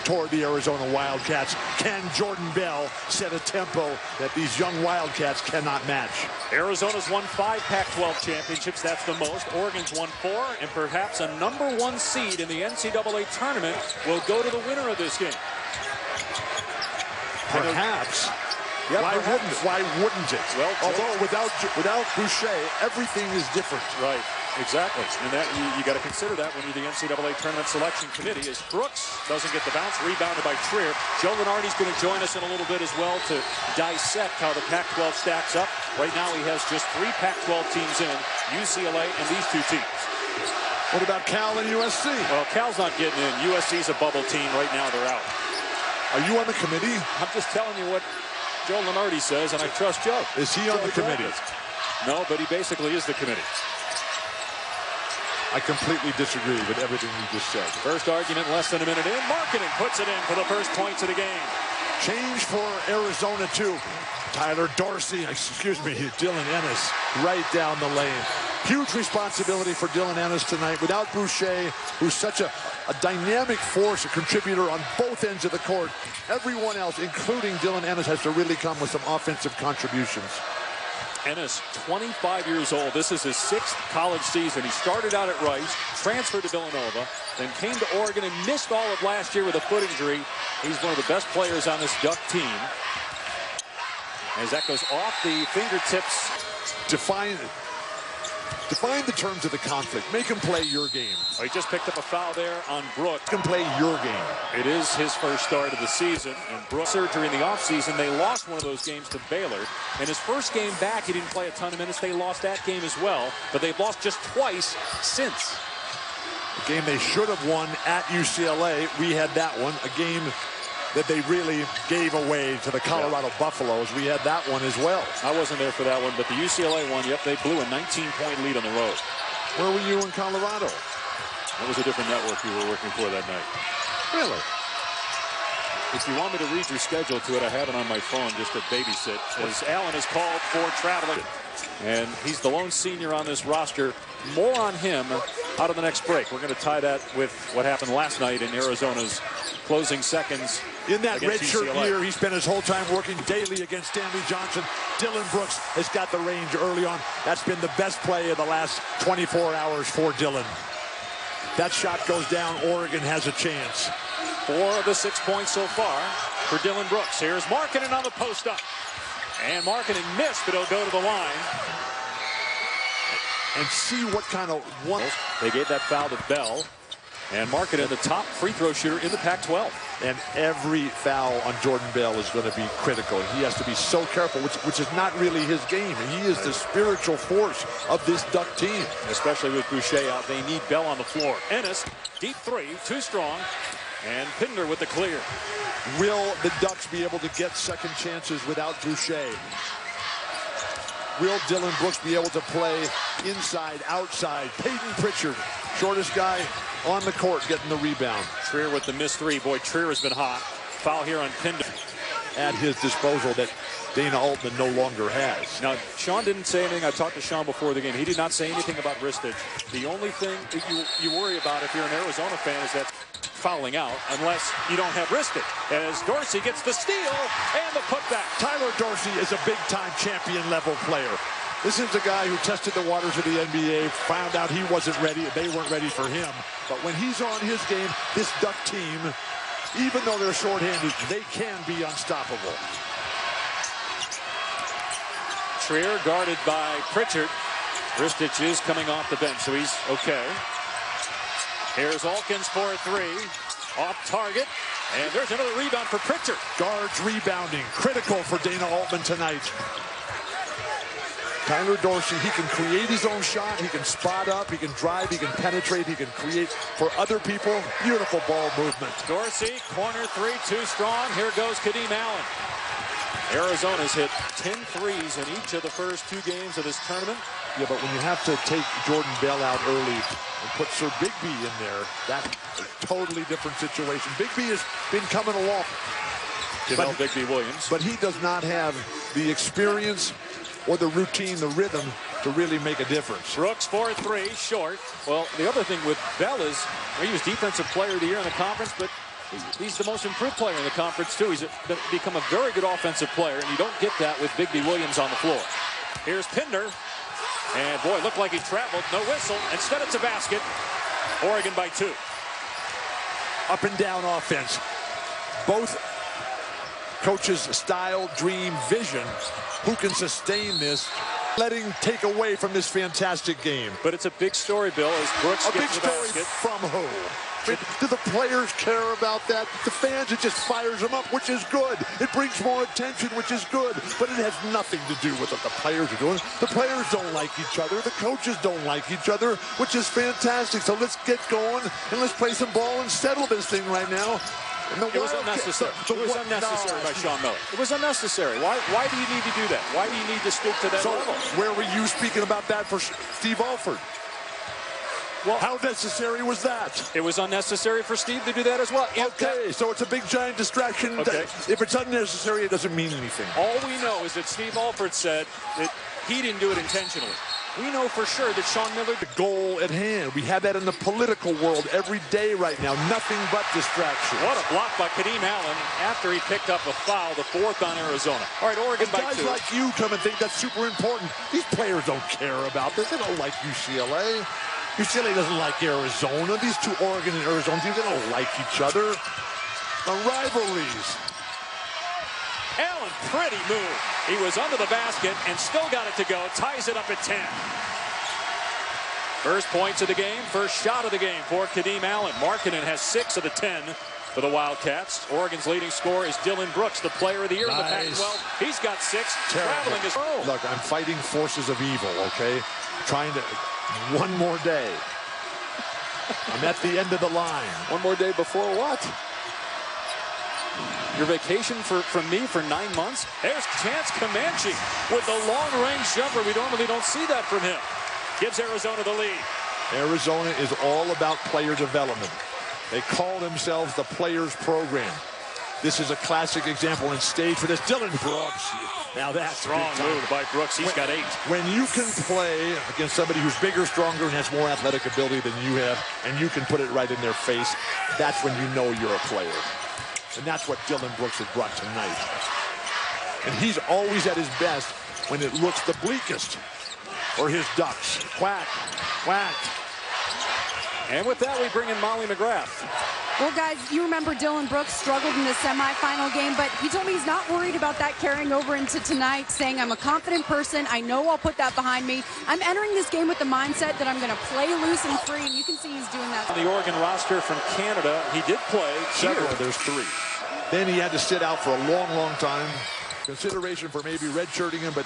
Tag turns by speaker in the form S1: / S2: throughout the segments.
S1: toward the Arizona Wildcats. Can Jordan Bell set a tempo that these young Wildcats cannot match?
S2: Arizona's won 5 Pac-12 championships. That's the most. Oregon's won 4, and perhaps a #1 seed in the NCAA tournament will go to the winner of this game.
S1: Perhaps.
S2: Yep,
S1: Why wouldn't it?
S2: Well,
S1: although without Boucher, everything is different.
S2: Right, exactly. And that you got to consider that when you're the NCAA Tournament Selection Committee. As Brooks doesn't get the bounce, rebounded by Trier. Joe Lunardi's going to join us in a little bit as well to dissect how the Pac-12 stacks up. Right now he has just 3 Pac-12 teams in, UCLA and these 2 teams.
S1: What about Cal and USC?
S2: Well, Cal's not getting in. USC's a bubble team. Right now they're out.
S1: Are you on the committee?
S2: I'm just telling you what Joe Lunardi says, and I trust Joe.
S1: Is he on the committee?
S2: No, but he basically is the committee.
S1: I completely disagree with everything you just said.
S2: First argument less than a minute in. Marketing puts it in for the first points of the game.
S1: Change for Arizona, too. Tyler Dorsey, Dylan Ennis right down the lane. Huge responsibility for Dylan Ennis tonight. Without Boucher, who's such a dynamic force, a contributor on both ends of the court, everyone else, including Dylan Ennis, has to really come with some offensive contributions.
S2: Ennis, 25 years old. This is his 6th college season. He started out at Rice, transferred to Villanova, then came to Oregon and missed all of last year with a foot injury. He's one of the best players on this Duck team. As that goes off the fingertips.
S1: Define the terms of the conflict. Make him play your game.
S2: Oh, he just picked up a foul there on Brooks.
S1: Make him play your game.
S2: It is his first start of the season. And Brooks, surgery in the offseason, they lost one of those games to Baylor. And his first game back, he didn't play a ton of minutes. They lost that game as well. But they've lost just twice since.
S1: A game they should have won at UCLA. We had that one. A game that they really gave away to the Colorado Buffaloes. We had that one as well.
S2: I wasn't there for that one, but the UCLA one, yep, they blew a 19-point lead on the road.
S1: Where were you in Colorado?
S2: That was a different network you were working for that night.
S1: Really?
S2: If you want me to read your schedule to it, I have it on my phone just to babysit. As Allen is called for traveling, and he's the lone senior on this roster. More on him out of the next break. We're going to tie that with what happened last night in Arizona's closing seconds.
S1: In that redshirt year, he spent his whole time working daily against Stanley Johnson. Dylan Brooks has got the range early on. That's been the best play of the last 24 hours for Dylan. That shot goes down. Oregon has a chance.
S2: 4 of the 6 points so far for Dylan Brooks. Here's Markkanen on the post-up. And Markkanen missed, but he'll go to the line.
S1: And see what kind of one.
S2: They gave that foul to Bell. And Markkanen, the top free throw shooter in the Pac-12.
S1: And every foul on Jordan Bell is going to be critical. He has to be so careful, which is not really his game. He is the spiritual force of this Duck team.
S2: Especially with Boucher out, they need Bell on the floor. Ennis, deep 3, too strong. And Pinder with the clear.
S1: Will the Ducks be able to get second chances without Boucher? Will Dylan Brooks be able to play inside, outside? Peyton Pritchard, shortest guy on the court, getting the rebound.
S2: Trier with the missed 3. Boy, Trier has been hot. Foul here on Pinder.
S1: At his disposal that Dana Altman no longer has.
S2: Now, Sean didn't say anything. I talked to Sean before the game. He did not say anything about wristage. The only thing that you worry about if you're an Arizona fan is that fouling out, unless you don't have wristed. As Dorsey gets the steal and the putback.
S1: Tyler Dorsey is a big-time champion-level player. This is a guy who tested the waters of the NBA, found out he wasn't ready, they weren't ready for him. But when he's on his game, this Duck team, even though they're shorthanded, they can be unstoppable.
S2: Trier guarded by Pritchard. Ristich is coming off the bench, so he's okay. Here's Alkins for a 3. Off target. And there's another rebound for Pritchard.
S1: Guards rebounding. Critical for Dana Altman tonight. Tyler Dorsey, he can create his own shot. He can spot up. He can drive. He can penetrate. He can create for other people. Beautiful ball movement.
S2: Dorsey, corner 3, too strong. Here goes Kadeem Allen. Arizona's hit 10 threes in each of the first 2 games of this tournament.
S1: Yeah, but when you have to take Jordan Bell out early and put Sir Bigby in there, that's a totally different situation. Bigby has been coming along.
S2: Bigby Williams.
S1: But he does not have the experience or the routine, the rhythm to really make a difference.
S2: Brooks 4-3, short. Well, the other thing with Bell is he was Defensive Player of the Year in the conference, but He's the most improved player in the conference, too. He's become a very good offensive player, and you don't get that with Bigby Williams on the floor. Here's Pinder. And, boy, looked like he traveled. No whistle. Instead, it's a basket. Oregon by 2.
S1: Up and down offense. Both coaches' style, dream, vision. Who can sustain this? Letting take away from this fantastic game.
S2: But it's a big story, Bill, as Brooks gets the basket.
S1: A big story from who? I mean, do the players care about that? The fans, it just fires them up, which is good. It brings more attention, which is good. But it has nothing to do with what the players are doing. The players don't like each other. The coaches don't like each other, which is fantastic. So let's get going and let's play some ball and settle this thing right now.
S2: It was unnecessary. It was unnecessary by Sean Miller. It was unnecessary. Why do you need to do that? Why do you need to stoop to that level?
S1: Where were you speaking about that for Steve Alford? Well, how necessary was that?
S2: It was unnecessary for Steve to do that as well.
S1: Okay, so it's a big giant distraction.
S2: Okay.
S1: If it's unnecessary, it doesn't mean anything.
S2: All we know is that Steve Alford said that he didn't do it intentionally. We know for sure that Sean Miller...
S1: The goal at hand. We have that in the political world every day right now. Nothing but distraction.
S2: What a block by Kadeem Allen after he picked up a foul, the 4th on Arizona. All right, Oregon by 2.
S1: Guys like you come and think that's super important. These players don't care about this. They don't like UCLA. UCLA doesn't like Arizona. These two Oregon and Arizona teams, they don't like each other. The rivalries.
S2: Allen, pretty move. He was under the basket and still got it to go. Ties it up at 10. First points of the game, first shot of the game for Kadeem Allen. Markkanen has 6 of the 10 for the Wildcats. Oregon's leading scorer is Dylan Brooks, the player of the year in the PAC12. He's got 6. Traveling his role.
S1: Look, I'm fighting forces of evil, okay? Trying to... One more day. I'm at the end of the line.
S2: One more day before what? Your vacation from me for 9 months? There's Chance Comanche with the long-range jumper. We normally don't see that from him. Gives Arizona the lead.
S1: Arizona is all about player development. They call themselves the Players Program. This is a classic example and stage for this. Dylan Brooks. Now that's
S2: strong move by Brooks. He's got 8.
S1: When you can play against somebody who's bigger, stronger, and has more athletic ability than you have, and you can put it right in their face, that's when you know you're a player. And that's what Dylan Brooks has brought tonight. And he's always at his best when it looks the bleakest for his Ducks. Quack, quack.
S2: And with that, we bring in Molly McGrath.
S3: Well, guys, you remember Dylan Brooks struggled in the semifinal game, but he told me he's not worried about that carrying over into tonight, saying, I'm a confident person. I know I'll put that behind me. I'm entering this game with the mindset that I'm going to play loose and free, and you can see he's doing that.
S2: On the Oregon roster from Canada, he did play
S1: several. There's 3. Then he had to sit out for a long, long time. Consideration for maybe redshirting him, but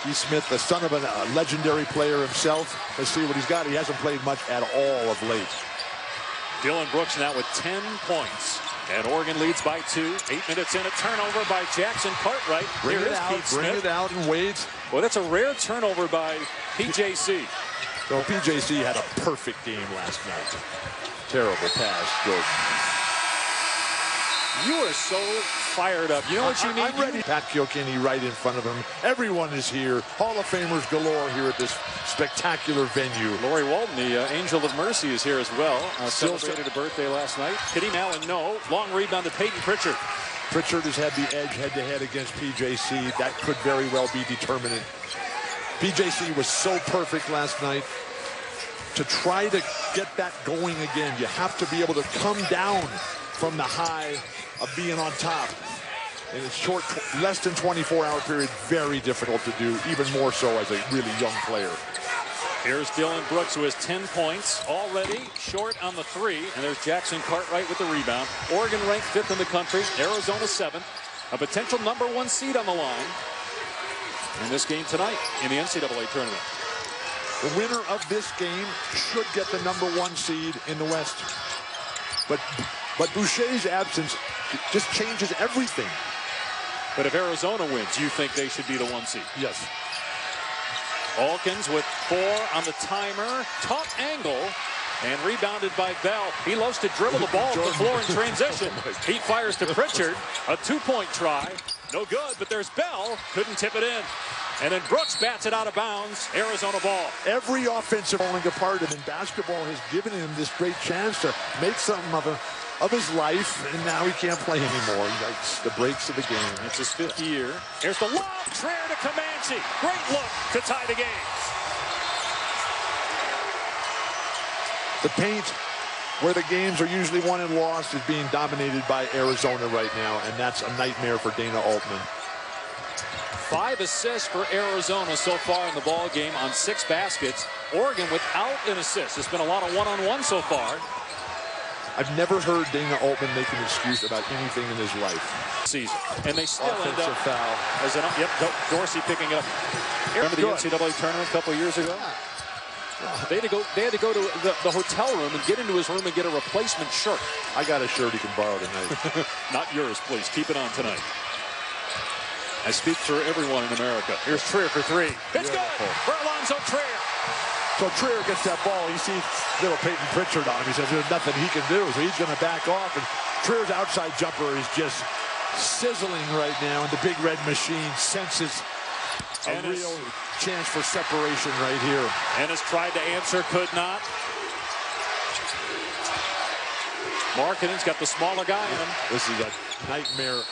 S1: D. Smith, the son of a legendary player himself, let's see what he's got. He hasn't played much at all of late.
S2: Dylan Brooks now with 10 points. And Oregon leads by 2. 8 minutes in, a turnover by Jackson Cartwright.
S1: Bring it out and wait.
S2: Well, that's a rare turnover by PJC.
S1: So PJC had a perfect game last night. Terrible pass. Good.
S2: You are so fired up. You know what you need?
S1: I'm ready. Pat Kilkenny right in front of him. Everyone is here. Hall of Famers galore here at this spectacular venue.
S2: Lori Walton, the Angel of Mercy, is here as well. Celebrated a birthday last night. Kadeem Allen, no. Long rebound to Peyton Pritchard.
S1: Pritchard has had the edge head-to-head against PJC. That could very well be determinant. PJC was so perfect last night. To try to get that going again, you have to be able to come down from the high of being on top. In a short, less than 24-hour period, very difficult to do, even more so as a really young player.
S2: Here's Dylan Brooks, who has 10 points already, short on the 3, and there's Jackson Cartwright with the rebound. Oregon ranked 5th in the country, Arizona 7th, a potential #1 seed on the line in this game tonight in the NCAA tournament.
S1: The winner of this game should get the #1 seed in the West. But Boucher's absence just changes everything.
S2: But if Arizona wins, you think they should be the 1 seed?
S1: Yes.
S2: Alkins with 4 on the timer. Tough angle. And rebounded by Bell. He loves to dribble the ball to the floor in transition. He fires to Pritchard. A 2-point try. No good, but there's Bell. Couldn't tip it in. And then Brooks bats it out of bounds. Arizona ball.
S1: Every offensive falling apart, and then basketball has given him this great chance to make something of of his life, and now he can't play anymore. Yikes, the breaks of the game.
S2: It's his 5th year. Here's the lob. Trier to Comanche. Great look to tie the game.
S1: The paint, where the games are usually won and lost, is being dominated by Arizona right now, and that's a nightmare for Dana Altman.
S2: 5 assists for Arizona so far in the ball game on 6 baskets. Oregon without an assist. It's been a lot of one-on-one so far.
S1: I've never heard Dana Altman make an excuse about anything in his life.
S2: Season. And they still end up
S1: foul.
S2: as an Dorsey picking it up. Remember the NCAA tournament a couple years ago? They had to go to the hotel room and get into his room and get a replacement shirt.
S1: I got a shirt he can borrow tonight.
S2: Not yours, please. Keep it on tonight. I speak for everyone in America. Here's Trier for 3. It's good for Alonzo Trier.
S1: So Trier gets that ball. He sees little Peyton Pritchard on him. He says there's nothing he can do, so he's going to back off. And Trier's outside jumper is just sizzling right now, and the Big Red Machine senses a real chance for separation right here.
S2: Ennis tried to answer, could not. Markkanen's got the smaller guy in him.
S1: This is a nightmare.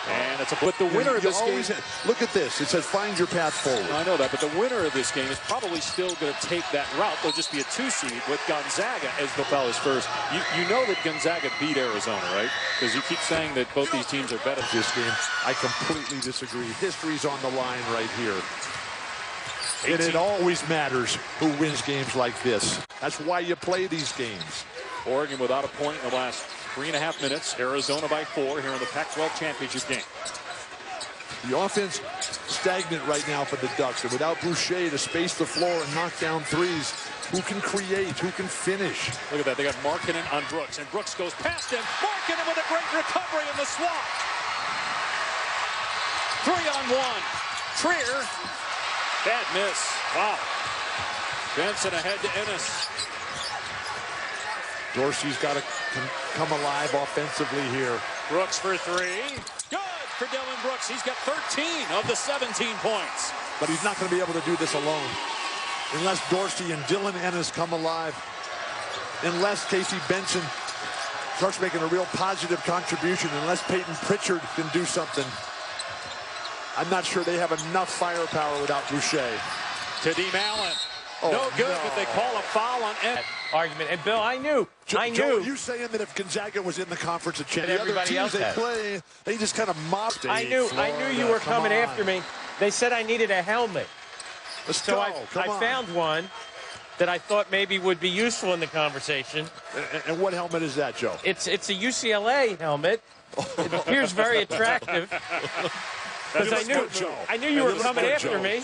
S2: And it's but the winner of this game.
S1: Look at this. It says find your path forward.
S2: I know that, but the winner of this game is probably still going to take that route. They'll just be a 2 seed with Gonzaga as the foul is first. You know that Gonzaga beat Arizona, right? Because you keep saying that both these teams are better.
S1: This game, I completely disagree. History's on the line right here. And it always matters who wins games like this. That's why you play these games.
S2: Oregon without a point in the last 3.5 minutes. Arizona by 4 here in the Pac-12 championship game.
S1: The offense stagnant right now for the Ducks. And without Boucher to space the floor and knock down threes, who can create? Who can finish?
S2: Look at that. They got Markkanen on Brooks. And Brooks goes past him. Markkanen with a great recovery in the swap. 3-on-1. Trier. Bad miss. Wow. Benson ahead to Ennis.
S1: Dorsey's got to come alive offensively here.
S2: Brooks for 3. Good for Dylan Brooks. He's got 13 of the 17 points.
S1: But he's not going to be able to do this alone. Unless Dorsey and Dylan Ennis come alive. Unless Casey Benson starts making a real positive contribution. Unless Peyton Pritchard can do something. I'm not sure they have enough firepower without Boucher.
S2: Kadeem Allen. No good, but they call a foul on Ennis.
S4: Argument. And Bill, I knew.
S1: Joe, are you saying that if Gonzaga was in the conference of champions,
S4: everybody else
S1: they play, they just kind of mopped it?
S4: I knew you were coming after me. They said I needed a helmet.
S1: So I
S4: found one that I thought maybe would be useful in the conversation.
S1: And what helmet is that, Joe?
S4: It's a UCLA helmet. It appears very attractive. Because I knew you were coming after me.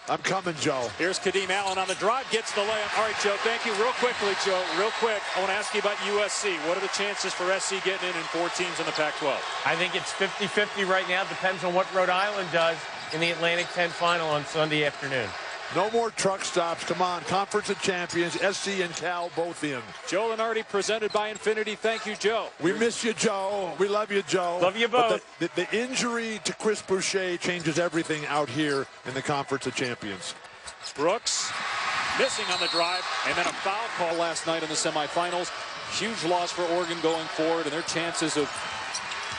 S1: I'm coming, Joe.
S2: Here's Kadeem Allen on the drive, gets the layup. All right, Joe, thank you. Real quickly, Joe, real quick, I want to ask you about USC. What are the chances for SC getting in 4 teams in the Pac-12?
S4: I think it's 50-50 right now. Depends on what Rhode Island does in the Atlantic 10 final on Sunday afternoon.
S1: No more truck stops. Come on, Conference of Champions, SC and Cal both in.
S2: Joe Lenardi, presented by Infinity. Thank you, Joe.
S1: We miss you, Joe. We love you, Joe.
S4: Love you both.
S1: But the injury to Chris Boucher changes everything out here in the Conference of Champions.
S2: Brooks missing on the drive, and then a foul call last night in the semifinals. Huge loss for Oregon going forward, and their chances of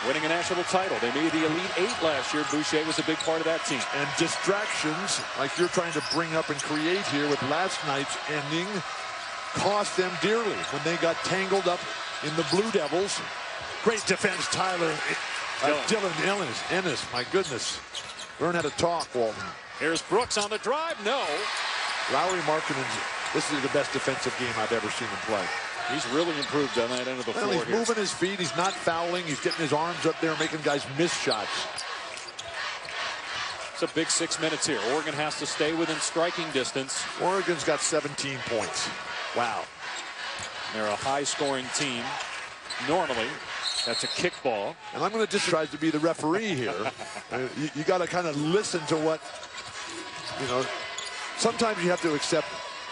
S2: winning a national title. They made the Elite 8 last year. Boucher was a big part of that team.
S1: And distractions, like you're trying to bring up and create here with last night's ending, cost them dearly when they got tangled up in the Blue Devils. Great defense, Tyler. Dylan Ennis, my goodness. Learn how to talk, Walton.
S2: Here's Brooks on the drive. No.
S1: Lauri Markkanen, this is the best defensive game I've ever seen him play.
S2: He's really improved on that end of the floor.
S1: He's moving his feet. He's not fouling. He's getting his arms up there, making guys miss shots.
S2: It's a big 6 minutes here. Oregon has to stay within striking distance.
S1: Oregon's got 17 points. Wow.
S2: They're a high-scoring team. Normally, that's a kickball.
S1: And I'm going to try to be the referee here. You got to kind of listen to what, sometimes you have to accept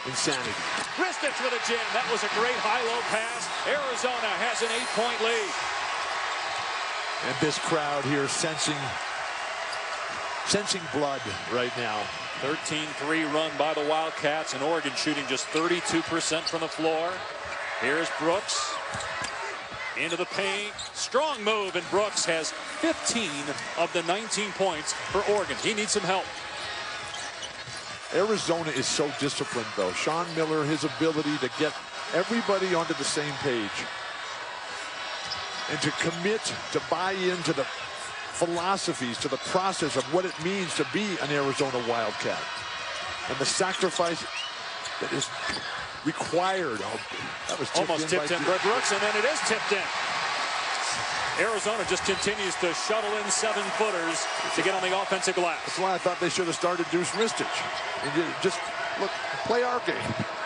S1: insanity.
S2: Ristich with a jam. That was a great high-low pass. Arizona has an 8-point lead.
S1: And this crowd here sensing blood right now.
S2: 13-3 run by the Wildcats, and Oregon shooting just 32% from the floor. Here's Brooks. into the paint. Strong move, and Brooks has 15 of the 19 points for Oregon. He needs some help.
S1: Arizona is so disciplined, though. Sean Miller, his ability to get everybody onto the same page and to commit, to buy into the philosophies, to the process of what it means to be an Arizona Wildcat and the sacrifice that is required. Oh, that was
S2: almost tipped in by Brooks, and then it is tipped in. Arizona just continues to shuttle in 7-footers to get on the offensive glass.
S1: That's why I thought they should have started Deuce Ristich. And just look, play our game.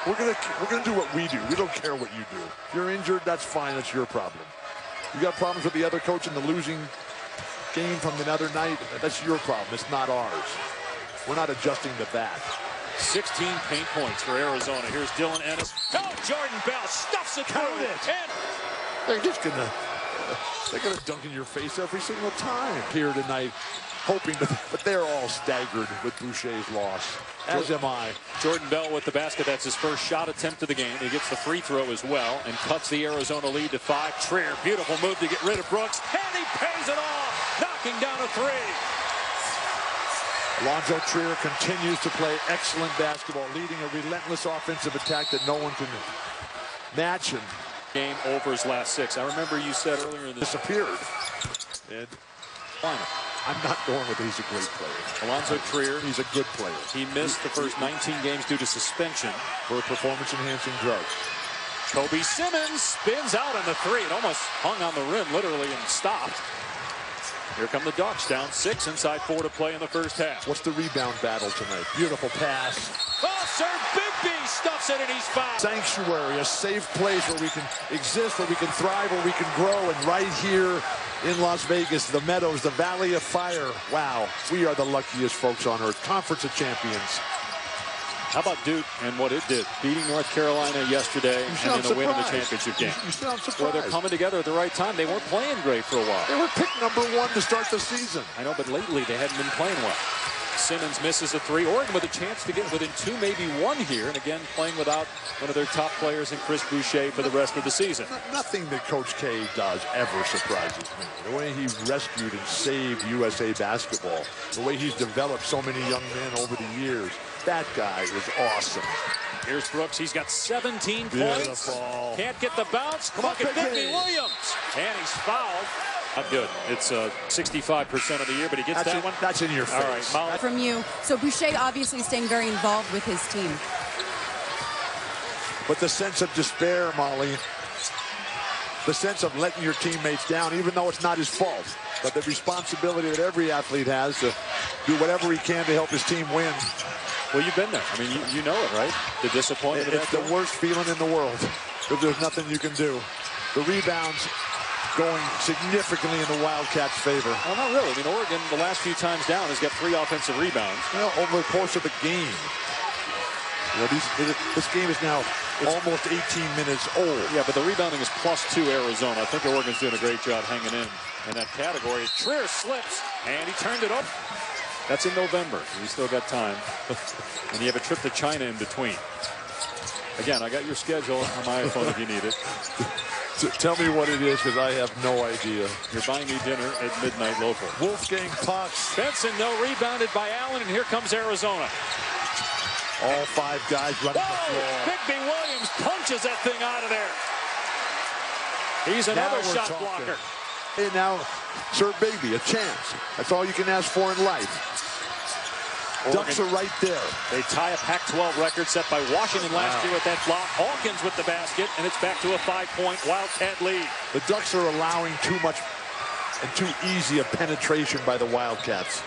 S1: We're gonna do what we do. We don't care what you do. If you're injured, that's fine. That's your problem. You got problems with the other coach in the losing game from another night. That's your problem. It's not ours. We're not adjusting to that.
S2: 16 paint points for Arizona. Here's Dylan Ennis. Oh, Jordan Bell stuffs it through. And
S1: they're just gonna dunk in your face every single time here tonight, hoping to, but they're all staggered with Boucher's loss, as am I.
S2: Jordan Bell with the basket. That's his first shot attempt of the game. He gets the free throw as well and cuts the Arizona lead to 5. Trier, beautiful move to get rid of Brooks, and he pays it off, knocking down a 3.
S1: Alonzo Trier continues to play excellent basketball, leading a relentless offensive attack that no one can match. And
S2: game over his last 6. I remember you said earlier in this
S1: disappeared. And I'm not going with he's a great player.
S2: Alonzo Trier,
S1: he's a good player.
S2: He missed the first 19 games due to suspension
S1: for a performance-enhancing drug.
S2: Kobe Simmons spins out on the 3. It almost hung on the rim, literally, and stopped. Here come the Ducks, down 6, inside 4 to play in the first half.
S1: What's the rebound battle tonight? Beautiful pass.
S2: Oh, Sir Bigby stuffs it, and he's fouled.
S1: Sanctuary, a safe place where we can exist, where we can thrive, where we can grow. And right here in Las Vegas, the Meadows, the Valley of Fire. Wow, we are the luckiest folks on earth. Conference of Champions.
S2: How about Duke and what it did? Beating North Carolina yesterday and then a win in the championship game.
S1: You sound surprised.
S2: Well, they're coming together at the right time. They weren't playing great for a while.
S1: They were picked #1 to start the season.
S2: I know, but lately they hadn't been playing well. Simmons misses a 3. Oregon with a chance to get within 2, maybe 1 here. And again, playing without one of their top players in Chris Boucher for the rest of the season.
S1: Nothing that Coach K does ever surprises me. The way he rescued and saved USA basketball, the way he's developed so many young men over the years. That guy is awesome.
S2: Here's Brooks. He's got 17
S1: Beautiful.
S2: points. Can't get the bounce. Come on, Bigby Williams. And he's fouled. Not good. It's 65% of the year, but he gets that one.
S1: That's in your face.
S2: All right, Molly.
S3: From you. So Boucher obviously staying very involved with his team.
S1: But the sense of despair, Molly, the sense of letting your teammates down, even though it's not his fault, but the responsibility that every athlete has to do whatever he can to help his team win.
S2: Well, you've been there. I mean, you know it, right? The disappointment.
S1: It's the worst feeling in the world because there's nothing you can do. The rebounds going significantly in the Wildcats' favor.
S2: Well, not really. I mean, Oregon, the last few times down, has got 3 offensive rebounds.
S1: Well, over the course of the game. You know, this game is now almost 18 minutes old.
S2: Yeah, but the rebounding is +2 Arizona. I think Oregon's doing a great job hanging in that category. Trier slips, and he turned it up. That's in November. We still got time. And you have a trip to China in between. Again, I got your schedule on my iPhone if you need it.
S1: Tell me what it is, because I have no idea.
S2: You're buying me dinner at midnight local.
S1: Wolfgang Potts.
S2: Benson, no, rebounded by Allen, and here comes Arizona.
S1: All 5 guys running the floor.
S2: Bigby Williams punches that thing out of there. He's another shot blocker.
S1: Hey, now, Sir Bigby, a chance. That's all you can ask for in life.
S2: Oregon,
S1: Ducks are right there.
S2: They tie a Pac12 record set by Washington last year with that block. Hawkins with the basket, and it's back to a 5-point Wildcat lead.
S1: The Ducks are allowing too much and too easy a penetration by the Wildcats.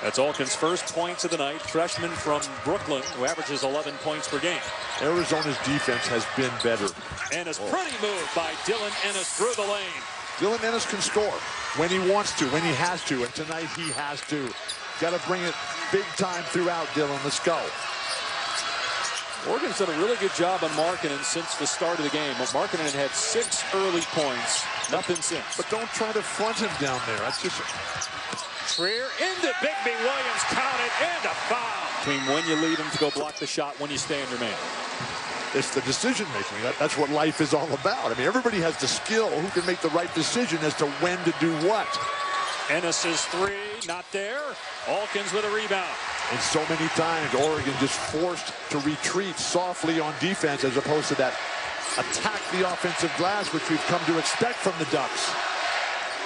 S2: That's Alkin's first points of the night. Freshman from Brooklyn, who averages 11 points per game.
S1: Arizona's defense has been better.
S2: And a pretty move by Dylan Ennis through the lane.
S1: Dylan Ennis can score when he wants to, when he has to, and tonight he has to. Got to bring it big time throughout, Dylan. Let's go.
S2: Oregon's done a really good job on Markkanen since the start of the game. Markkanen had 6 early points, nothing since.
S1: But don't try to front him down there. That's just...
S2: Trier into Bigby Williams, counted, and a foul. Between when you leave him to go block the shot, when you stay under man.
S1: It's the decision making. That's what life is all about. I mean, everybody has the skill who can make the right decision as to when to do what.
S2: Ennis's three, not there. Alkins with a rebound.
S1: And so many times, Oregon just forced to retreat softly on defense as opposed to that attack the offensive glass, which we've come to expect from the Ducks.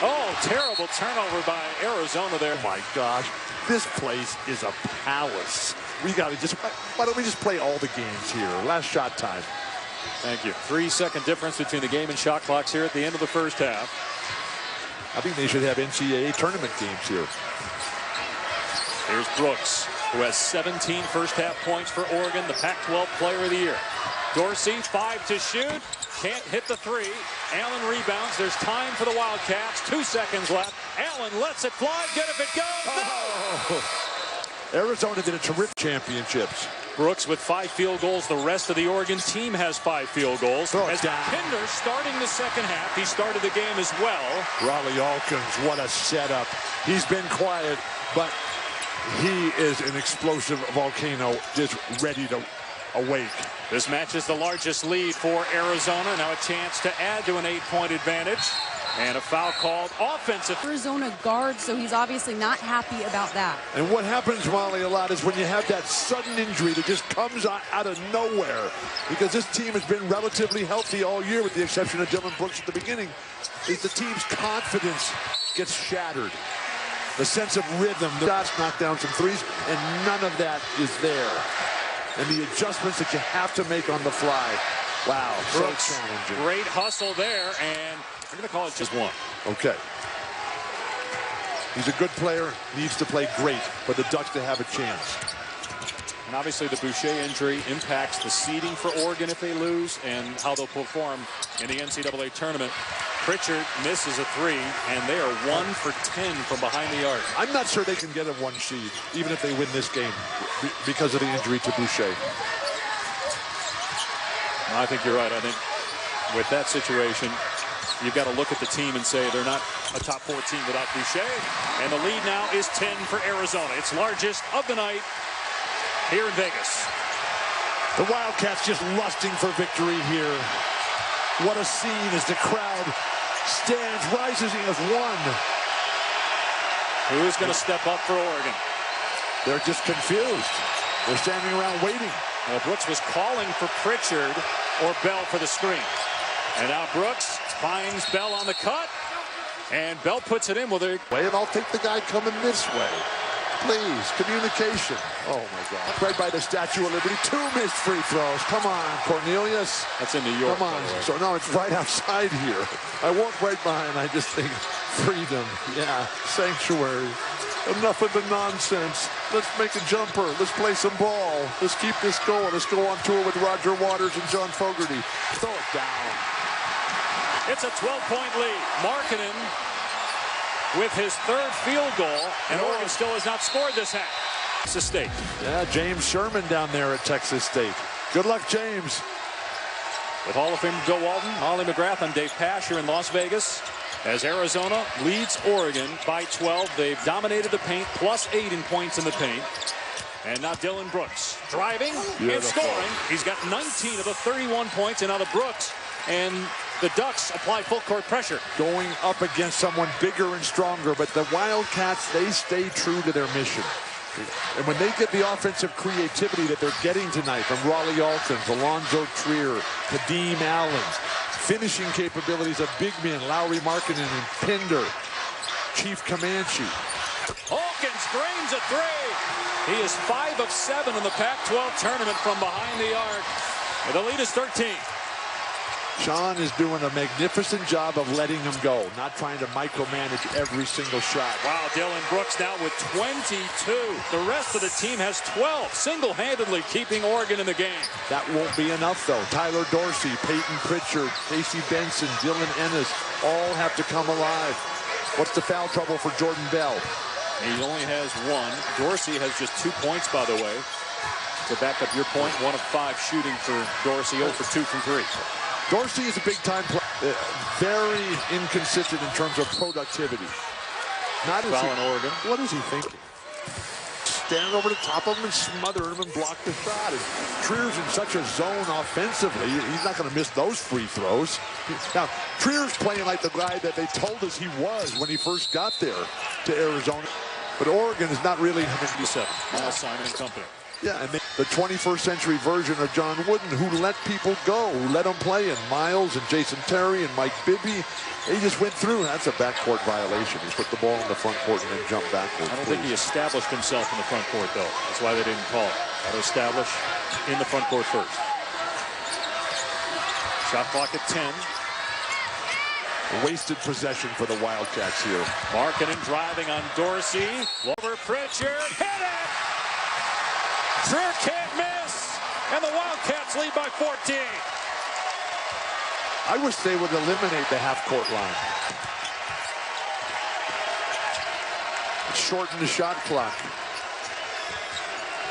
S2: Oh, terrible turnover by Arizona there.
S1: Oh, my gosh. This place is a palace. We got to just, why don't we just play all the games here? Last shot time.
S2: Thank you. 3-second difference between the game and shot clocks here at the end of the first half.
S1: I think they should have NCAA tournament games here.
S2: Here's Brooks, who has 17 first-half points for Oregon, the Pac-12 Player of the Year. Dorsey, 5 to shoot. Can't hit the three. Allen rebounds. There's time for the Wildcats. 2 seconds left. Allen lets it fly. Good if it goes. No!
S1: Arizona did a terrific championships.
S2: Brooks with 5 field goals. The rest of the Oregon team has 5 field goals. As Pinder starting the second half. He started the game as well.
S1: Riley Alkins, what a setup. He's been quiet, but he is an explosive volcano just ready to awake.
S2: This match is the largest lead for Arizona. Now a chance to add to an 8-point advantage. And a foul called offensive.
S3: Arizona guard, so he's obviously not happy about that.
S1: And what happens, Molly, a lot is when you have that sudden injury that just comes out of nowhere. Because this team has been relatively healthy all year with the exception of Dylan Brooks at the beginning. Is the team's confidence gets shattered. The sense of rhythm, the shots knock down some threes, and none of that is there. And the adjustments that you have to make on the fly. Wow,
S2: Brooks,
S1: so challenging.
S2: Great hustle there, and we're going to call it just one.
S1: Okay. He's a good player, needs to play great for the Ducks to have a chance.
S2: And obviously the Boucher injury impacts the seeding for Oregon if they lose and how they'll perform in the NCAA tournament. Pritchard misses a three, and they are 1 for 10 from behind the arc.
S1: I'm not sure they can get a 1 seed, even if they win this game, because of the injury to Boucher.
S2: I think you're right. I think with that situation, you've got to look at the team and say they're not a top 4 team without Boucher. And the lead now is 10 for Arizona. It's largest of the night here in Vegas.
S1: The Wildcats just lusting for victory here. What a scene as the crowd stands, rises as one.
S2: Who's going to step up for Oregon?
S1: They're just confused. They're standing around waiting.
S2: Well, Brooks was calling for Pritchard or Bell for the screen. And now Brooks finds Bell on the cut. And Bell puts it in with a...
S1: And I'll take the guy coming this way. Please, communication. Oh, my God. Right by the Statue of Liberty. 2 missed free throws. Come on, Cornelius.
S2: That's in New York.
S1: Come on. So, no, it's right outside here. I walk right by and I just think, freedom. Yeah, sanctuary. Enough of the nonsense. Let's make a jumper. Let's play some ball. Let's keep this going. Let's go on tour with Roger Waters and John Fogerty. Throw it down.
S2: It's a 12-point lead. Markkanen with his 3rd field goal, and Oregon still has not scored this half. Texas State.
S1: Yeah, James Sherman down there at Texas State. Good luck, James.
S2: With Hall of Famer Bill Walton, Molly McGrath, I'm Dave Pash here in Las Vegas. As Arizona leads Oregon by 12. They've dominated the paint, +8 in points in the paint. And now Dylan Brooks driving and scoring. He's got 19 of the 31 points, and now the Brooks and the Ducks apply full court pressure.
S1: Going up against someone bigger and stronger, but the Wildcats, they stay true to their mission. And when they get the offensive creativity that they're getting tonight from Riley Alkins, Alonzo Trier, Kadeem Allen, finishing capabilities of big men, Lowry Markkanen and Pinder, Chief Comanche.
S2: Alkins drains a three. He is 5 of 7 in the Pac-12 tournament from behind the arc. And the lead is 13.
S1: Sean is doing a magnificent job of letting him go, not trying to micromanage every single shot.
S2: Wow, Dylan Brooks now with 22. The rest of the team has 12, single-handedly keeping Oregon in the game.
S1: That won't be enough, though. Tyler Dorsey, Peyton Pritchard, Casey Benson, Dylan Ennis all have to come alive. What's the foul trouble for Jordan Bell?
S2: He only has 1. Dorsey has just 2 points, by the way. To back up your point, 1 of 5 shooting for Dorsey, 0 for 2 from 3.
S1: Dorsey is a big-time player, very inconsistent in terms of productivity. Not as
S2: foul in Oregon.
S1: What is he thinking? stand over the top of him and smother him and block the shot. And Trier's in such a zone offensively, he's not going to miss those free throws. Now, Trier's playing like the guy that they told us he was when he first got there to Arizona. But Oregon is not really...
S2: 57, Miles Simon and company.
S1: Yeah, and the 21st century version of John Wooden, who let people go, who let them play, and Miles and Jason Terry and Mike Bibby, he just went through. That's a backcourt violation. He put the ball in the front court and then jumped backwards.
S2: I don't think he established himself in the front court, though. That's why they didn't call it. Got to establish in the front court first. Shot clock at 10.
S1: Wasted possession for the Wildcats here.
S2: Markkanen driving on Dorsey. Over Pritchard. Hit it! Trier can't miss. And the Wildcats lead by 14.
S1: I wish they would eliminate the half-court line. Shorten the shot clock.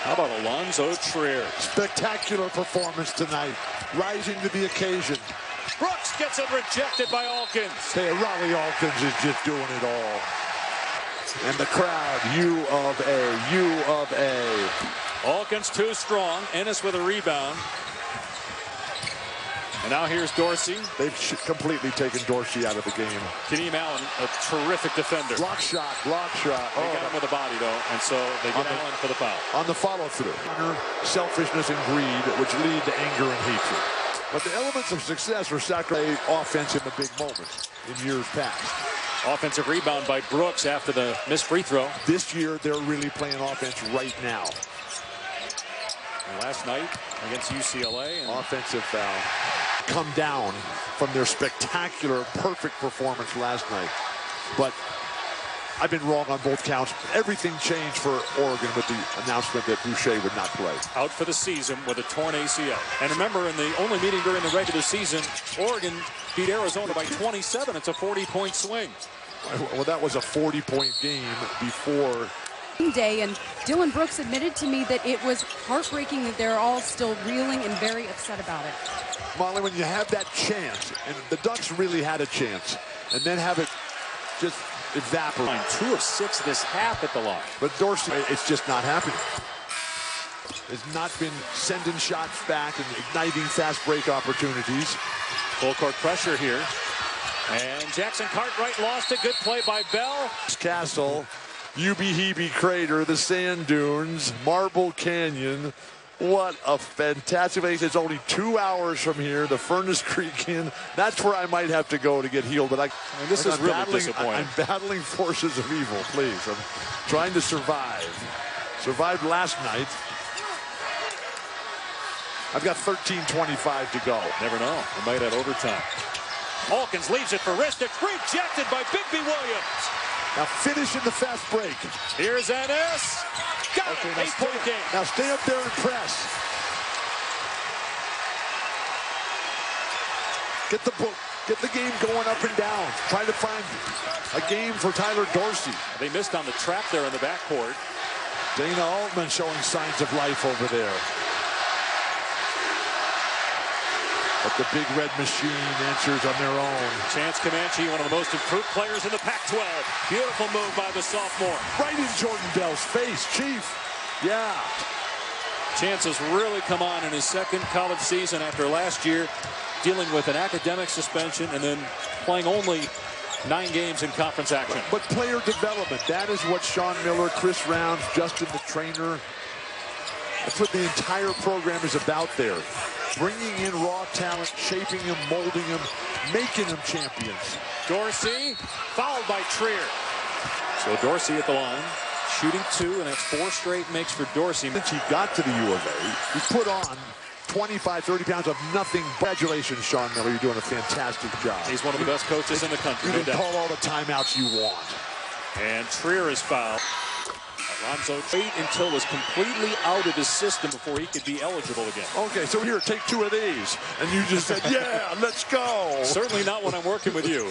S2: How about Alonzo Trier?
S1: Spectacular performance tonight. Rising to the occasion.
S2: Brooks gets it rejected by Alkins.
S1: Hey, Riley Alkins is just doing it all. And the crowd, U of A, U of A.
S2: Alkins too strong. Ennis with a rebound. And now here's Dorsey.
S1: They've completely taken Dorsey out of the game.
S2: Kadeem Allen, a terrific defender.
S1: Block shot, block shot.
S2: They got him with a body, though, and so they get Allen for the foul.
S1: On the follow-through. Selfishness and greed, which lead to anger and hatred. But the elements of success were sacrificed offense in the big moments in years past.
S2: Offensive rebound by Brooks after the missed free throw.
S1: This year, they're really playing offense right now.
S2: And last night against UCLA. And
S1: offensive foul. Come down from their spectacular, perfect performance last night. But I've been wrong on both counts. Everything changed for Oregon with the announcement that Boucher would not play.
S2: Out for the season with a torn ACL. And remember, in the only meeting during the regular season, Oregon beat Arizona by 27. It's a 40-point swing.
S1: Well, that was a 40-point game before
S3: day, and Dylan Brooks admitted to me that it was heartbreaking that they're all still reeling and very upset about it.
S1: Molly, when you have that chance, and the Ducks really had a chance, and then have it just evaporate.
S2: 2 of 6 this half at the line.
S1: But Dorsey, it's just not happening. Has not been sending shots back and igniting fast break opportunities.
S2: Full court pressure here. And Jackson Cartwright lost it. Good play by Bell.
S1: Castle, Ubehebe Crater, the sand dunes, Marble Canyon. What a fantastic place. It's only 2 hours from here, the Furnace Creek Inn. That's where I might have to go to get healed. But
S2: this is really disappointing.
S1: I'm battling forces of evil, please. I'm trying to survive. Survived last night. I've got 13:25 to go.
S2: Never know. We might have overtime. Alkins leaves it for Ristic. Rejected by Bigby Williams.
S1: Now finish in the fast break.
S2: Here's Ennis. Got it. 8-point game.
S1: Now stay up there and press. Get the game going up and down. Try to find a game for Tyler Dorsey.
S2: They missed on the trap there in the backcourt.
S1: Dana Altman showing signs of life over there. But the Big Red Machine answers on their own.
S2: Chance Comanche, one of the most improved players in the Pac-12. Beautiful move by the sophomore.
S1: Right in Jordan Bell's face, Chief. Yeah.
S2: Chance has really come on in his second college season after last year dealing with an academic suspension and then playing only 9 games in conference action.
S1: But player development, that is what Sean Miller, Chris Rounds, Justin the trainer, that's what the entire program is about there. Bringing in raw talent, shaping them, molding them, making them champions.
S2: Dorsey, fouled by Trier. So Dorsey at the line, shooting 2, and that's 4 straight makes for Dorsey.
S1: Since he got to the U of A, he put on 25, 30 pounds of nothing. Congratulations, Sean Miller. You're doing a fantastic job.
S2: He's one of the best coaches in the country.
S1: You can call all the timeouts you want.
S2: And Trier is fouled. Alonzo wait until was completely out of his system before he could be eligible again.
S1: Okay, so here, take 2 of these. And you just said, yeah, let's go.
S2: Certainly not when I'm working with you.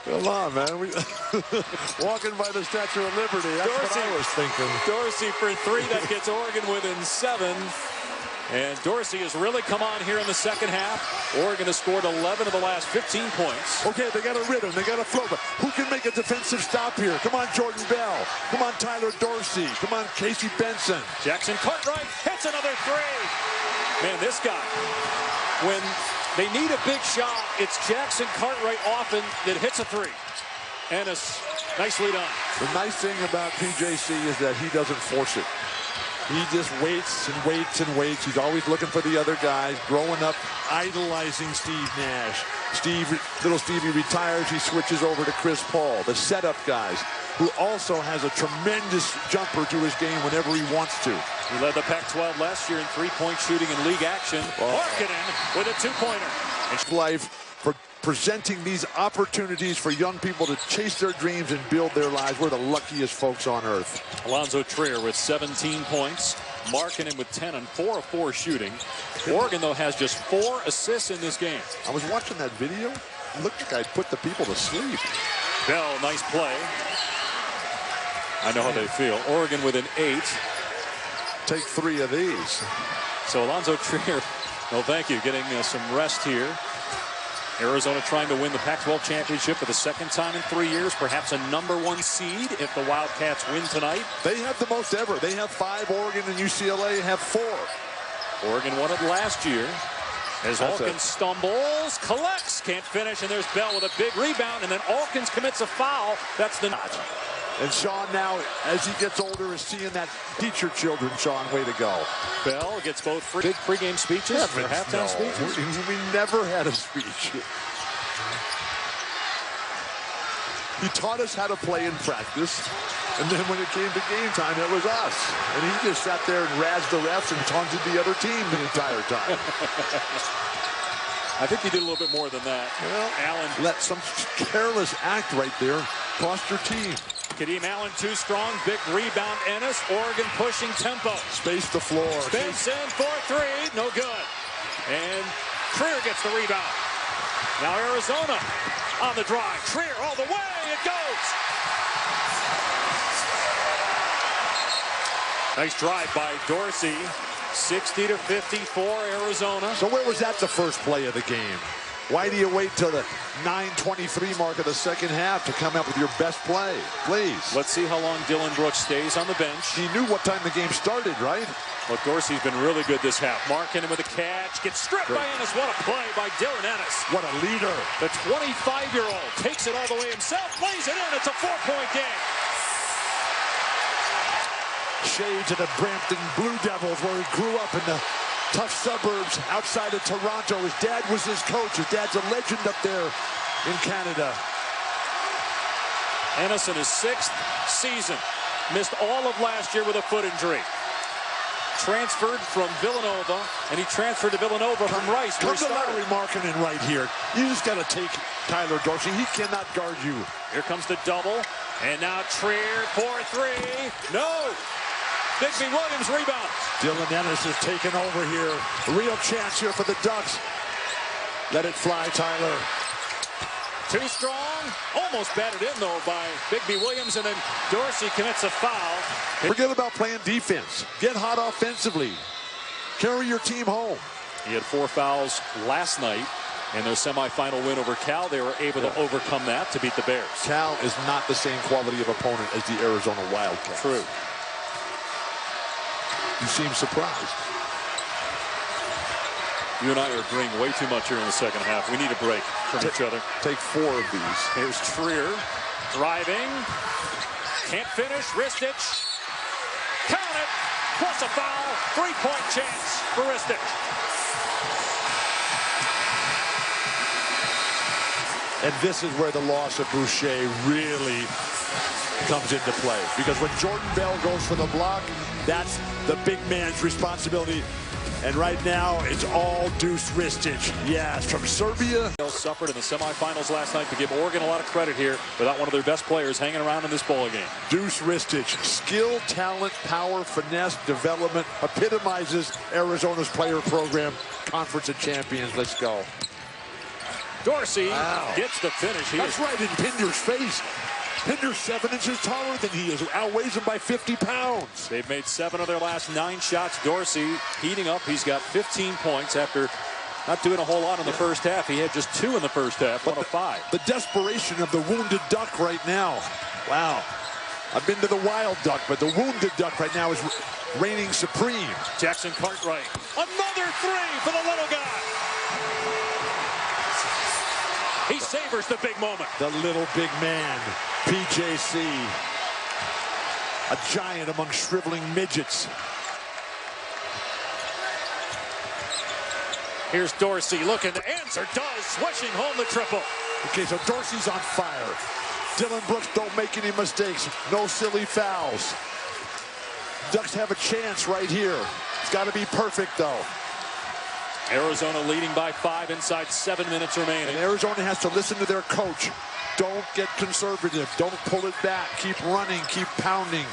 S1: Come on, man. Walking by the Statue of Liberty. That's Dorsey, what I was thinking.
S2: Dorsey for 3. That gets Oregon within 7. And Dorsey has really come on here in the second half. Oregon has scored 11 of the last 15 points.
S1: Okay, they got a rhythm. They got a flow. But who can make a defensive stop here? Come on, Jordan Bell. Come on, Tyler Dorsey. Come on, Casey Benson.
S2: Jackson Cartwright hits another three. Man, this guy, when they need a big shot, it's Jackson Cartwright often that hits a three. Ennis, nicely done.
S1: The nice thing about PJC is that he doesn't force it. He just waits and waits and waits. He's always looking for the other guys. Growing up, idolizing Steve Nash. Little Stevie retires. He switches over to Chris Paul, the setup guys, who also has a tremendous jumper to his game whenever he wants to.
S2: He led the Pac-12 last year in three-point shooting in league action. Markkanen with a two-pointer.
S1: Life for presenting these opportunities for young people to chase their dreams and build their lives. We're the luckiest folks on earth.
S2: Alonzo Trier with 17 points. Markkanen with 10 and 4 of 4 shooting. Oregon, though, has just 4 assists in this game.
S1: I was watching that video. It looked like I'd put the people to sleep.
S2: Bell, nice play. I know how they feel. Oregon with an 8.
S1: Take 3 of these.
S2: So Alonzo Trier, no thank you, getting some rest here. Arizona trying to win the Pac-12 championship for the second time in 3 years. Perhaps a #1 seed if the Wildcats win tonight.
S1: They have the most ever. They have 5. Oregon and UCLA have 4.
S2: Oregon won it last year. As Alkins stumbles, collects, can't finish, and there's Bell with a big rebound, and then Alkins commits a foul. That's the notch.
S1: And Sean now, as he gets older, is seeing that teach your children, Sean. Way to go.
S2: Bell gets both big pregame speeches or halftime speeches.
S1: We never had a speech. He taught us how to play in practice. And then when it came to game time, it was us. And he just sat there and razzed the refs and taunted the other team the entire time.
S2: I think he did a little bit more than that.
S1: Well,
S2: Allen
S1: let some careless act right there cost your team.
S2: Kadeem Allen too strong. Big rebound. Ennis. Oregon pushing tempo.
S1: Space the floor.
S2: Spins in for 3. No good. And Trier gets the rebound. Now Arizona on the drive. Trier all the way. It goes. Nice drive by Dorsey. 60-54 Arizona.
S1: So where was that the first play of the game? Why do you wait till the 9:23 mark of the second half to come up with your best play? Please.
S2: Let's see how long Dylan Brooks stays on the bench.
S1: He knew what time the game started, right?
S2: Well, Dorsey's been really good this half. Markkanen with a catch. Gets stripped by Ennis. What a play by Dylan Ennis.
S1: What a leader.
S2: The 25-year-old takes it all the way himself. Plays it in. It's a 4-point game.
S1: Shades of the Brampton Blue Devils, where he grew up in the tough suburbs outside of Toronto. His dad was his coach. His dad's a legend up there in Canada.
S2: Ennis in his 6th season. Missed all of last year with a foot injury. Transferred from Villanova, and he transferred to Villanova from Rice.
S1: Come to Larry Markkanen right here. You just got to take Tyler Dorsey. He cannot guard you.
S2: Here comes the double, and now Trier for 3. No! Bigby Williams rebounds.
S1: Dylan Ennis is taking over here. A real chance here for the Ducks. Let it fly, Tyler.
S2: Too strong. Almost batted in, though, by Bigby Williams, and then Dorsey commits a foul.
S1: Forget about playing defense. Get hot offensively. Carry your team home.
S2: He had 4 fouls last night in their semifinal win over Cal. They were able to overcome that to beat the Bears.
S1: Cal is not the same quality of opponent as the Arizona Wildcats.
S2: True.
S1: You seem surprised.
S2: You and I are agreeing way too much here in the second half. We need a break from each other.
S1: Take 4 of these.
S2: Here's Trier driving. Can't finish. Ristich. Count it. Plus a foul. 3-point chance for Ristich.
S1: And this is where the loss of Boucher really comes into play. Because when Jordan Bell goes for the block, that's the big man's responsibility. And right now, it's all Deuce Ristich. Yes, from Serbia.
S2: Suffered in the semifinals last night, to give Oregon a lot of credit here without one of their best players hanging around in this ball game.
S1: Deuce Ristich, skill, talent, power, finesse, development, epitomizes Arizona's player program. Conference of Champions, let's go.
S2: Dorsey gets the finish.
S1: That's right in Pinder's face. Pinder's 7 inches taller than he is, outweighs him by 50 pounds.
S2: They've made 7 of their last 9 shots. Dorsey heating up. He's got 15 points after not doing a whole lot in the first half. He had just 2 in the first half, 1 of 5.
S1: The desperation of the wounded duck right now. Wow. I've been to the wild duck, but the wounded duck right now is reigning supreme.
S2: Jackson Cartwright. Another 3 for the little guy. He savors the big moment.
S1: The little big man, PJC. A giant among shriveling midgets.
S2: Here's Dorsey looking to answer. Does. Swishing home the triple.
S1: Okay, so Dorsey's on fire. Dillon Brooks don't make any mistakes. No silly fouls. Ducks have a chance right here. It's got to be perfect, though.
S2: Arizona leading by 5 inside 7 minutes remaining.
S1: And Arizona has to listen to their coach. Don't get conservative. Don't pull it back. Keep running. Keep pounding.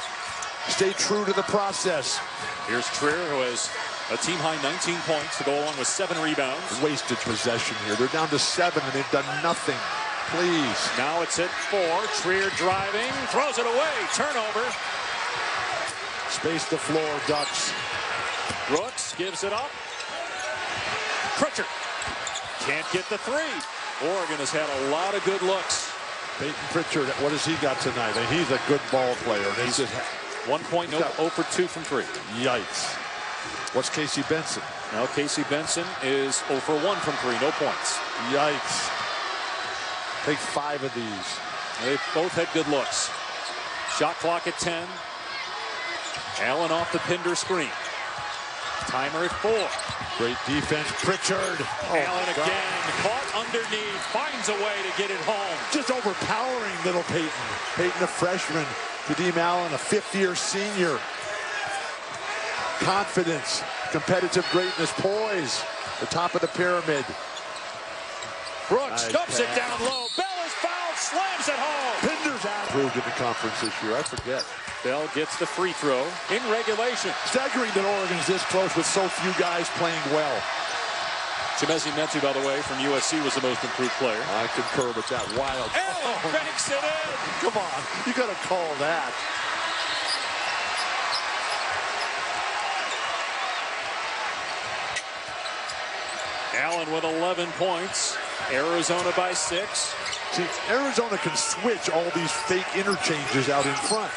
S1: Stay true to the process.
S2: Here's Trier, who has a team-high 19 points to go along with 7 rebounds.
S1: Wasted possession here. They're down to 7, and they've done nothing. Please.
S2: Now it's at 4. Trier driving. Throws it away. Turnover.
S1: Space the floor, Ducks.
S2: Brooks gives it up. Pritchard can't get the 3. Oregon has had a lot of good looks.
S1: Peyton Pritchard, what has he got tonight? And he's a good ball player.
S2: He's 1 point, 0 for 2 from 3.
S1: Yikes. What's Casey Benson?
S2: Now Casey Benson is 0 for 1 from 3, no points.
S1: Yikes. Take 5 of these.
S2: They both had good looks. Shot clock at 10. Allen off the Pinder screen. Timer at 4.
S1: Great defense, Pritchard.
S2: Allen again, caught underneath, finds a way to get it home.
S1: Just overpowering little Peyton. Peyton, a freshman. Kadeem Allen, a fifth-year senior. Confidence, competitive greatness, poise. The top of the pyramid.
S2: Brooks dumps it down low. Bell is fouled, slams it home.
S1: Pinder's out. Proved in the conference this year, I forget.
S2: Bell gets the free throw in regulation.
S1: Staggering that Oregon's this close with so few guys playing well.
S2: Chimezie Metu, by the way, from USC was the most improved player.
S1: I concur with that. Wild.
S2: Allen banks it in.
S1: Come on, you got to call that.
S2: Allen with 11 points. Arizona by 6.
S1: See, Arizona can switch all these fake interchanges out in front.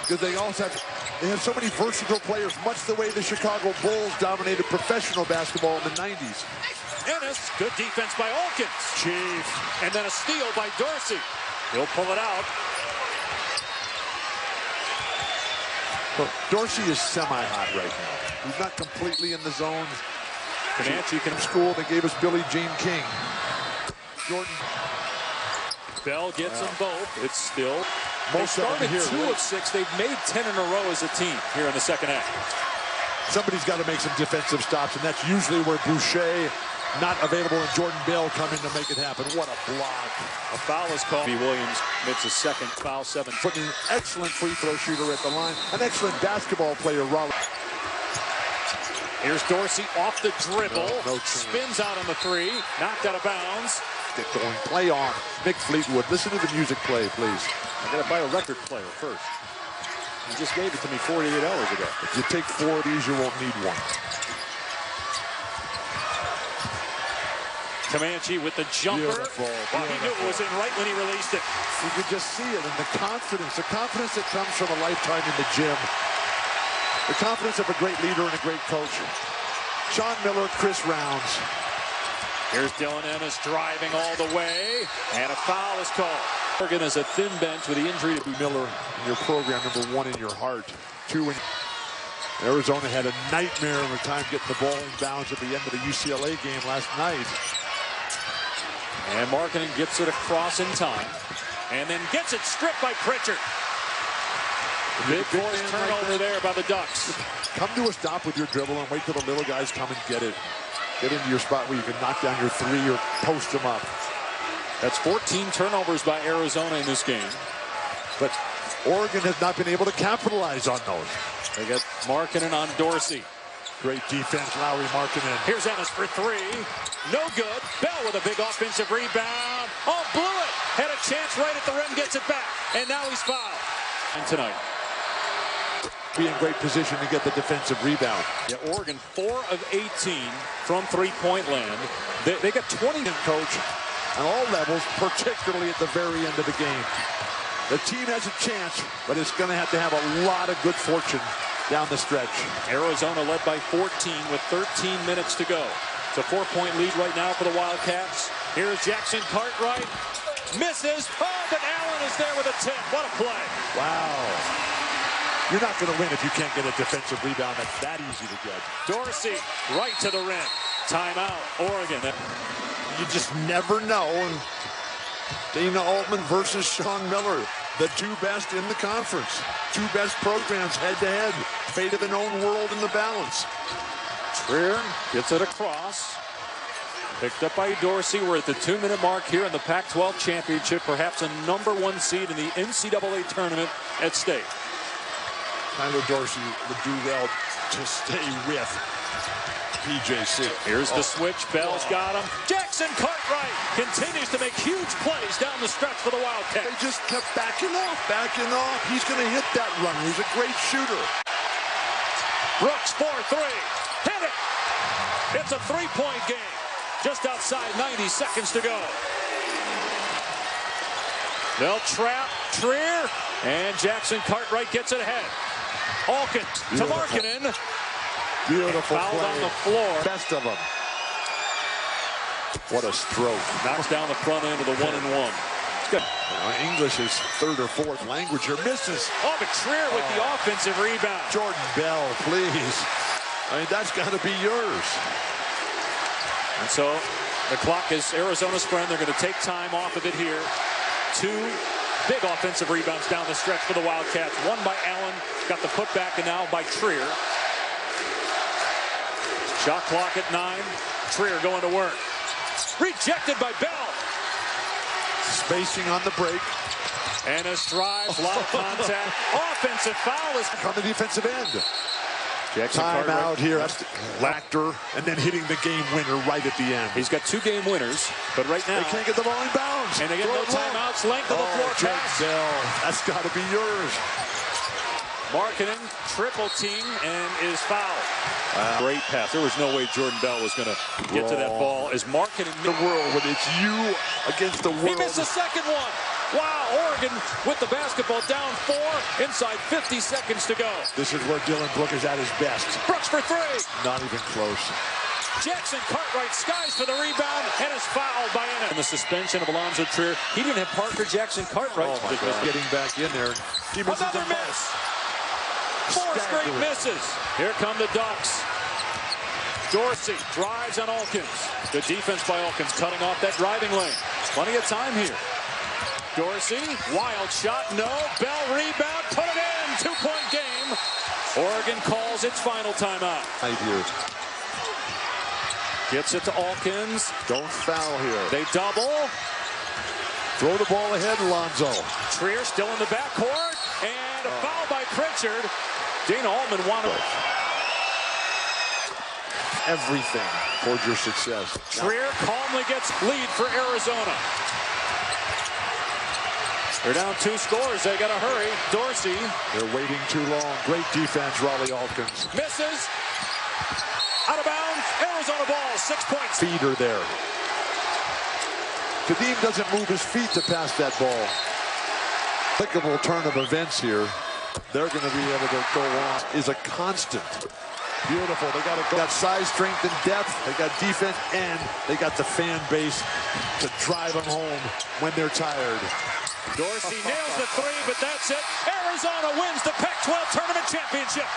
S1: Because they have so many versatile players, much the way the Chicago Bulls dominated professional basketball in the 90s.
S2: Ennis, good defense by Olkins.
S1: Chief.
S2: And then a steal by Dorsey. He'll pull it out.
S1: Well, Dorsey is semi-hot right now. He's not completely in the zone.
S2: Comanche can
S1: school. They gave us Billie Jean King. Jordan.
S2: Bell gets them both. It's still.
S1: Most
S2: they
S1: of them
S2: started
S1: here.
S2: 2 of 6. They've made 10 in a row as a team here in the second half.
S1: Somebody's got to make some defensive stops, and that's usually where Boucher, not available, and Jordan Bell come in to make it happen. What a block.
S2: A foul is called. B. Williams makes a second foul, 7.
S1: Putting an excellent free throw shooter at the line. An excellent basketball player, Raleigh.
S2: Here's Dorsey off the dribble.
S1: No
S2: spins out on the 3. Knocked out of bounds.
S1: Get going. Play on. Mick Fleetwood. Listen to the music play, please.
S2: I got to buy a record player first. He just gave it to me 48 hours ago.
S1: If you take 4 of these, you won't need one.
S2: Comanche with the jumper.
S1: Beautiful.
S2: Well, he knew it was in right when he released it.
S1: You could just see it, and the confidence that comes from a lifetime in the gym. The confidence of a great leader and a great coach. Sean Miller, Chris Rounds.
S2: Here's Dylan Ennis driving all the way, and a foul is called. Oregon is a thin bench with the injury to
S1: Miller in your program, number 1 in your heart. 2 in Arizona had a nightmare of a time getting the ball in bounds at the end of the UCLA game last night.
S2: And Markkanen gets it across in time, and then gets it stripped by Pritchard. Big force turnover there by the Ducks.
S1: Come to a stop with your dribble and wait till the little guys come and get it. Get into your spot where you can knock down your 3 or post them up.
S2: That's 14 turnovers by Arizona in this game.
S1: But Oregon has not been able to capitalize on those.
S2: They got Markkanen on Dorsey.
S1: Great defense, Lowry Markkanen.
S2: Here's Ennis for 3. No good. Bell with a big offensive rebound. Oh, blew it. Had a chance right at the rim, gets it back. and now he's fouled. And tonight.
S1: Be in great position to get the defensive rebound.
S2: Yeah, Oregon 4 of 18 from three-point land. They got 20.
S1: Coach, on all levels, particularly at the very end of the game. The team has a chance, but it's going to have a lot of good fortune down the stretch.
S2: Arizona led by 14 with 13 minutes to go. It's a 4-point lead right now for the Wildcats. Here's Jackson Cartwright. Misses. Oh, but Allen is there with a tip. What a play.
S1: Wow. You're not going to win if you can't get a defensive rebound. That's that easy to get.
S2: Dorsey right to the rim. Timeout, Oregon.
S1: You just never know. Dana Altman versus Sean Miller, the two best in the conference. Two best programs head-to-head. Fate of the known world in the balance.
S2: Trier gets it across. Picked up by Dorsey. We're at the 2-minute mark here in the Pac-12 championship. Perhaps a #1 seed in the NCAA tournament at stake.
S1: Tyler Dorsey would do well to stay with PJC.
S2: Here's the switch. Bell's got him. Jackson Cartwright continues to make huge plays down the stretch for the Wildcats.
S1: They just kept backing off. He's going to hit that runner. He's a great shooter.
S2: Brooks 4-3. Hit it. It's a 3-point game. Just outside 90 seconds to go. They'll trap Trier, and Jackson Cartwright gets it ahead. Hawkins to Markkanen.
S1: Beautiful
S2: fouled
S1: play.
S2: on the floor.
S1: Best of them. What a stroke.
S2: Knocks down the front end of the 1-and-1. Good.
S1: English is third or fourth language here. Misses.
S2: Oh, but Trier with the offensive rebound.
S1: Jordan Bell, please. I mean, that's got to be yours.
S2: And so the clock is Arizona's friend. They're going to take time off of it here. 2 big offensive rebounds down the stretch for the Wildcats. One by Allen, got the putback, and now by Trier. Shot clock at 9. Trier going to work. Rejected by Bell.
S1: Spacing on the break.
S2: And a drive, a lot of contact. Offensive foul is
S1: on the defensive end.
S2: Jackson
S1: Time
S2: Cartwright.
S1: out here. That's Lacter, and then hitting the game winner right at the end.
S2: He's got 2 game winners, but right now
S1: they can't get the ball in bounds.
S2: And they get no timeouts. Length of the floor pass.
S1: Bell, that's got to be yours.
S2: Markkanen triple team and is fouled. Wow. Great pass. There was no way Jordan Bell was going to get to that ball as Markkanen
S1: the world when it's you against the world.
S2: He missed the second one. Wow, Oregon with the basketball down 4, inside 50 seconds to go.
S1: This is where Dylan Brooks is at his best.
S2: Brooks for 3.
S1: Not even close.
S2: Jackson Cartwright skies for the rebound and is fouled by Ennis. And the suspension of Alonzo Trier. He didn't have Parker Jackson Cartwright.
S1: Oh my God. Getting back in there. He
S2: another miss. 4 straight misses. Here come the Ducks. Dorsey drives on Alkins. Good defense by Alkins, cutting off that driving lane. Plenty of time here. Dorsey, wild shot, no. Bell rebound, put it in. 2-point game. Oregon calls its final timeout.
S1: Right here.
S2: Gets it to Alkins.
S1: Don't foul here.
S2: They double.
S1: Throw the ball ahead, Alonzo.
S2: Trier still in the backcourt. And a foul by Pritchard. Dana Altman wanted
S1: everything towards your success.
S2: Trier calmly gets lead for Arizona. They're down 2 scores. They got to hurry. Dorsey.
S1: They're waiting too long. Great defense, Raleigh Alkins.
S2: Misses. Out of bounds. Arizona ball. 6 points.
S1: Feeder there. Kadeem doesn't move his feet to pass that ball. Applicable turn of events here. They're going to be able to go on. Is a constant. Beautiful. They got size, strength, and depth. They got defense, and they got the fan base to drive them home when they're tired.
S2: Dorsey nails the 3, but that's it. Arizona wins the Pac-12 tournament championship.